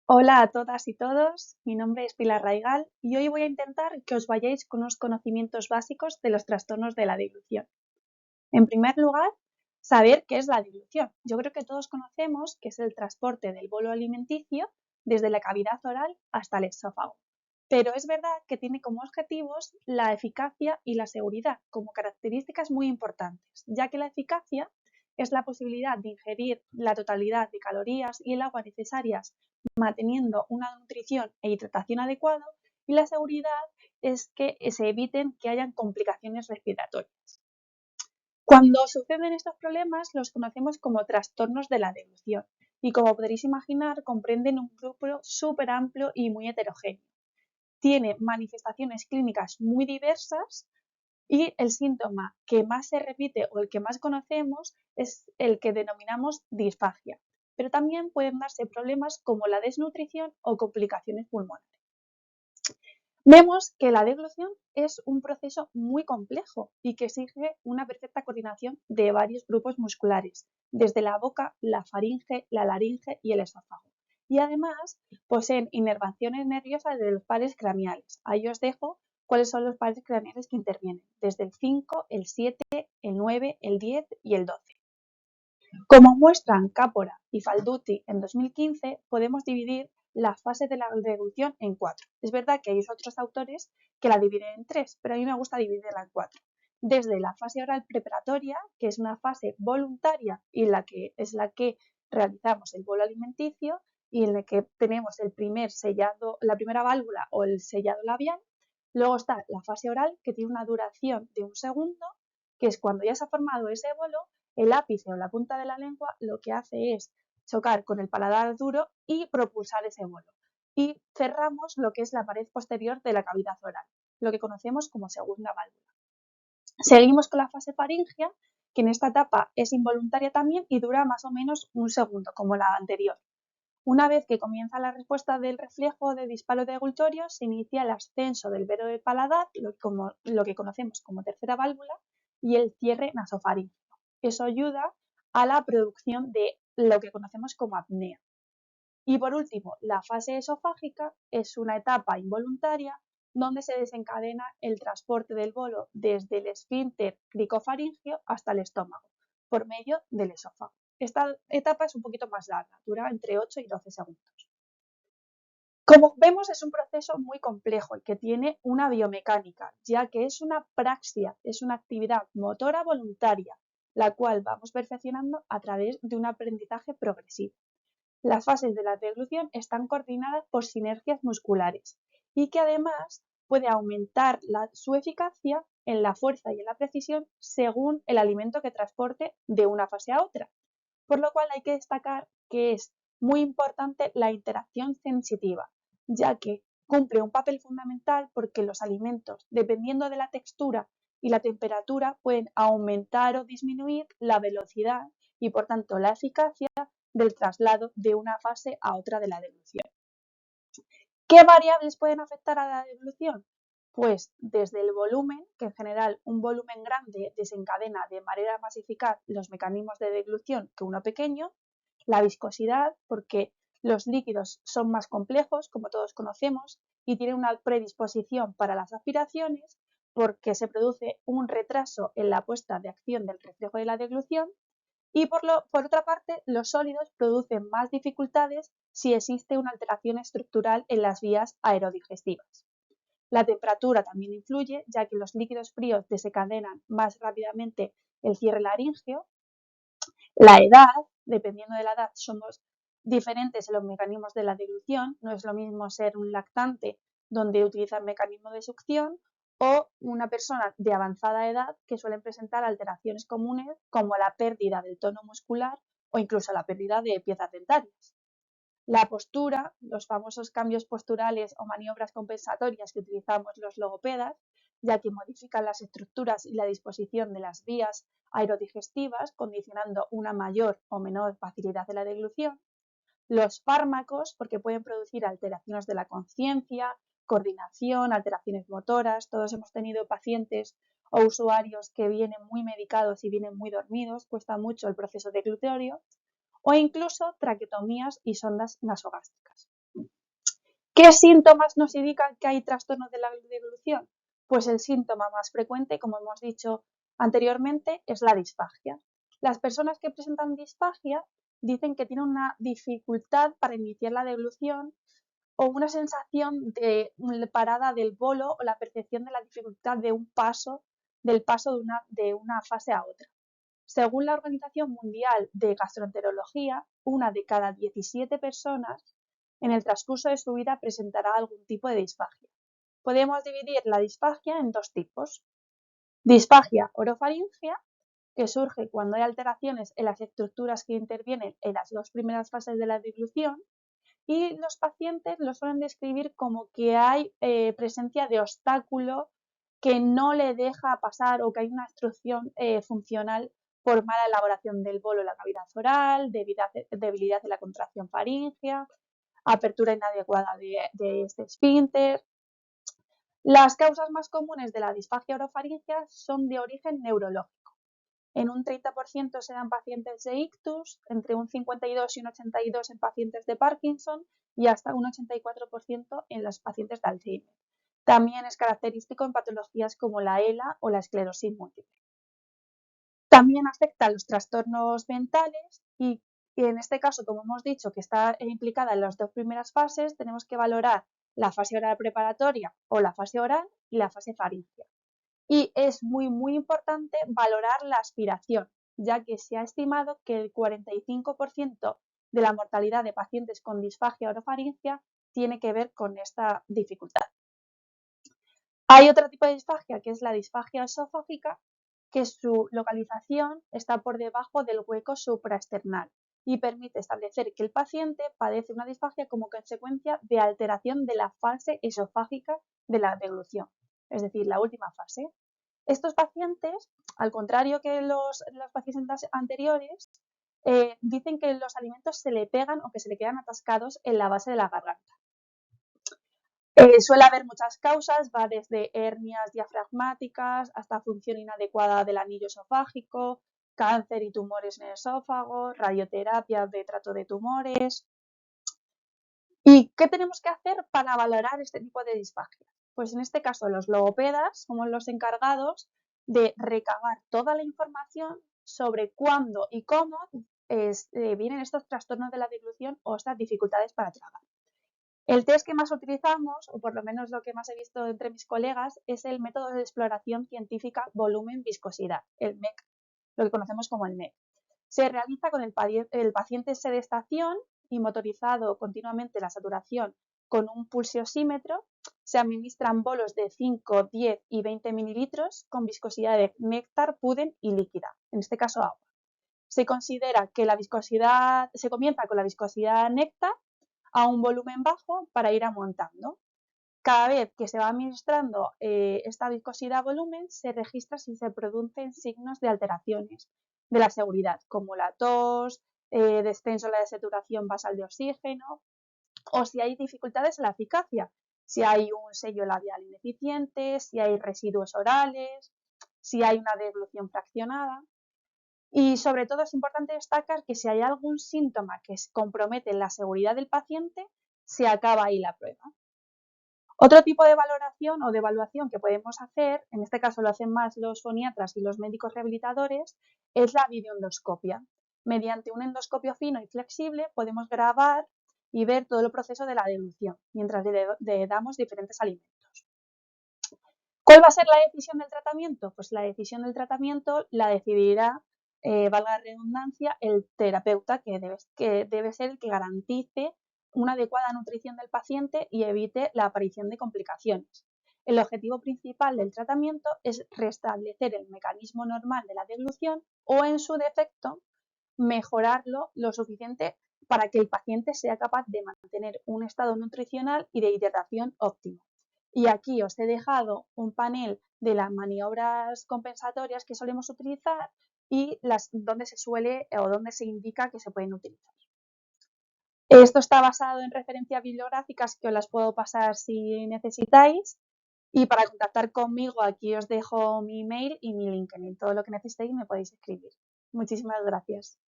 Hola a todas y todos, mi nombre es Pilar Raigal y hoy voy a intentar que os vayáis con unos conocimientos básicos de los trastornos de la deglución. En primer lugar, saber qué es la deglución. Yo creo que todos conocemos que es el transporte del bolo alimenticio desde la cavidad oral hasta el esófago. Pero es verdad que tiene como objetivos la eficacia y la seguridad como características muy importantes, ya que la eficacia es la posibilidad de ingerir la totalidad de calorías y el agua necesarias manteniendo una nutrición e hidratación adecuada, y la seguridad es que se eviten que hayan complicaciones respiratorias. Cuando suceden estos problemas los conocemos como trastornos de la deglución y, como podréis imaginar, comprenden un grupo súper amplio y muy heterogéneo. Tiene manifestaciones clínicas muy diversas y el síntoma que más se repite o el que más conocemos es el que denominamos disfagia, pero también pueden darse problemas como la desnutrición o complicaciones pulmonares. Vemos que la deglución es un proceso muy complejo y que exige una perfecta coordinación de varios grupos musculares, desde la boca, la faringe, la laringe y el esófago. Y además poseen inervaciones nerviosas de los pares craneales. Ahí os dejo cuáles son los pares craneales que intervienen, desde el 5, el 7, el 9, el 10 y el 12. Como muestran Cápora y Falduti en 2015, podemos dividir la fase de la deglución en 4. Es verdad que hay otros autores que la dividen en 3, pero a mí me gusta dividirla en 4. Desde la fase oral preparatoria, que es una fase voluntaria y es la que realizamos el bolo alimenticio y en la que tenemos el primer sellado, la primera válvula o el sellado labial. Luego está la fase oral, que tiene una duración de un segundo, que es cuando ya se ha formado ese bolo, el ápice o la punta de la lengua lo que hace es chocar con el paladar duro y propulsar ese bolo. Y cerramos lo que es la pared posterior de la cavidad oral, lo que conocemos como segunda válvula. Seguimos con la fase faríngea, que en esta etapa es involuntaria también y dura más o menos un segundo, como la anterior. Una vez que comienza la respuesta del reflejo de disparo deglutorio, se inicia el ascenso del velo del paladar, lo que conocemos como tercera válvula, y el cierre nasofaríngeo. Eso ayuda a la producción de lo que conocemos como apnea. Y por último, la fase esofágica es una etapa involuntaria donde se desencadena el transporte del bolo desde el esfínter cricofaríngeo hasta el estómago, por medio del esófago. Esta etapa es un poquito más larga, dura entre 8 y 12 segundos. Como vemos, es un proceso muy complejo y que tiene una biomecánica, ya que es una praxia, es una actividad motora voluntaria, la cual vamos perfeccionando a través de un aprendizaje progresivo. Las fases de la deglución están coordinadas por sinergias musculares y que además puede aumentar su eficacia en la fuerza y en la precisión según el alimento que transporte de una fase a otra. Por lo cual hay que destacar que es muy importante la interacción sensitiva, ya que cumple un papel fundamental porque los alimentos, dependiendo de la textura y la temperatura, pueden aumentar o disminuir la velocidad y, por tanto, la eficacia del traslado de una fase a otra de la deglución. ¿Qué variables pueden afectar a la deglución? Pues desde el volumen, que en general un volumen grande desencadena de manera más eficaz los mecanismos de deglución que uno pequeño, la viscosidad, porque los líquidos son más complejos, como todos conocemos, y tienen una predisposición para las aspiraciones, porque se produce un retraso en la puesta de acción del reflejo de la deglución, y por otra parte, los sólidos producen más dificultades si existe una alteración estructural en las vías aerodigestivas. La temperatura también influye, ya que los líquidos fríos desencadenan más rápidamente el cierre laríngeo. La edad, dependiendo de la edad, somos diferentes en los mecanismos de la deglución. No es lo mismo ser un lactante, donde utiliza el mecanismo de succión, o una persona de avanzada edad que suelen presentar alteraciones comunes como la pérdida del tono muscular o incluso la pérdida de piezas dentarias. La postura, los famosos cambios posturales o maniobras compensatorias que utilizamos los logopedas, ya que modifican las estructuras y la disposición de las vías aerodigestivas, condicionando una mayor o menor facilidad de la deglución. Los fármacos, porque pueden producir alteraciones de la conciencia, coordinación, alteraciones motoras. Todos hemos tenido pacientes o usuarios que vienen muy medicados y vienen muy dormidos, cuesta mucho el proceso deglutorio, o incluso traqueotomías y sondas nasogástricas. ¿Qué síntomas nos indican que hay trastornos de la deglución? Pues el síntoma más frecuente, como hemos dicho anteriormente, es la disfagia. Las personas que presentan disfagia dicen que tienen una dificultad para iniciar la deglución o una sensación de parada del bolo o la percepción de la dificultad de un paso, del paso de una fase a otra. Según la Organización Mundial de Gastroenterología, una de cada 17 personas en el transcurso de su vida presentará algún tipo de disfagia. Podemos dividir la disfagia en dos tipos. Disfagia orofaríngea, que surge cuando hay alteraciones en las estructuras que intervienen en las dos primeras fases de la deglución, y los pacientes lo suelen describir como que hay presencia de obstáculo que no le deja pasar o que hay una obstrucción funcional por mala elaboración del bolo en la cavidad oral, debilidad de la contracción faríngea, apertura inadecuada de este esfínter. Las causas más comunes de la disfagia orofaríngea son de origen neurológico. En un 30% se dan pacientes de ictus, entre un 52 y un 82 en pacientes de Parkinson y hasta un 84% en los pacientes de Alzheimer. También es característico en patologías como la ELA o la esclerosis múltiple. También afecta a los trastornos mentales y en este caso, como hemos dicho, que está implicada en las dos primeras fases, tenemos que valorar la fase oral preparatoria o la fase oral y la fase faríngea. Y es muy importante valorar la aspiración, ya que se ha estimado que el 45% de la mortalidad de pacientes con disfagia orofaríngea tiene que ver con esta dificultad. Hay otro tipo de disfagia, que es la disfagia esofágica, que su localización está por debajo del hueco supraesternal y permite establecer que el paciente padece una disfagia como consecuencia de alteración de la fase esofágica de la deglución, es decir, la última fase. Estos pacientes, al contrario que los pacientes anteriores, dicen que los alimentos se le pegan o que se le quedan atascados en la base de la garganta. Suele haber muchas causas, va desde hernias diafragmáticas hasta función inadecuada del anillo esofágico, cáncer y tumores en el esófago, radioterapia de trato de tumores. ¿Y qué tenemos que hacer para valorar este tipo de disfagia? Pues en este caso los logopedas somos los encargados de recabar toda la información sobre cuándo y cómo vienen estos trastornos de la deglución o estas dificultades para tragar. El test que más utilizamos, o por lo menos lo que más he visto entre mis colegas, es el método de exploración científica volumen-viscosidad, el MEC, lo que conocemos como el MEC. Se realiza con el paciente en sedestación y motorizado continuamente la saturación con un pulsiosímetro. Se administran bolos de 5, 10 y 20 mililitros con viscosidad de néctar, pudén y líquida, en este caso agua. Se considera que se comienza con la viscosidad néctar a un volumen bajo para ir aumentando. Cada vez que se va administrando esta viscosidad a volumen, se registra si se producen signos de alteraciones de la seguridad, como la tos, descenso en la saturación basal de oxígeno, o si hay dificultades en la eficacia, si hay un sello labial ineficiente, si hay residuos orales, si hay una deglución fraccionada. Y sobre todo es importante destacar que si hay algún síntoma que compromete la seguridad del paciente, se acaba ahí la prueba. Otro tipo de valoración o de evaluación que podemos hacer, en este caso lo hacen más los foniatras y los médicos rehabilitadores, es la videoendoscopia. Mediante un endoscopio fino y flexible podemos grabar y ver todo el proceso de la deglución mientras le damos diferentes alimentos. ¿Cuál va a ser la decisión del tratamiento? Pues la decisión del tratamiento la decidirá, valga la redundancia, el terapeuta, que debe ser el que garantice una adecuada nutrición del paciente y evite la aparición de complicaciones. El objetivo principal del tratamiento es restablecer el mecanismo normal de la deglución o, en su defecto, mejorarlo lo suficiente para que el paciente sea capaz de mantener un estado nutricional y de hidratación óptimo. Y aquí os he dejado un panel de las maniobras compensatorias que solemos utilizar y donde se suele o donde se indica que se pueden utilizar. Esto está basado en referencias bibliográficas que os las puedo pasar si necesitáis. Y para contactar conmigo, aquí os dejo mi email y mi LinkedIn. Todo lo que necesitéis me podéis escribir. Muchísimas gracias.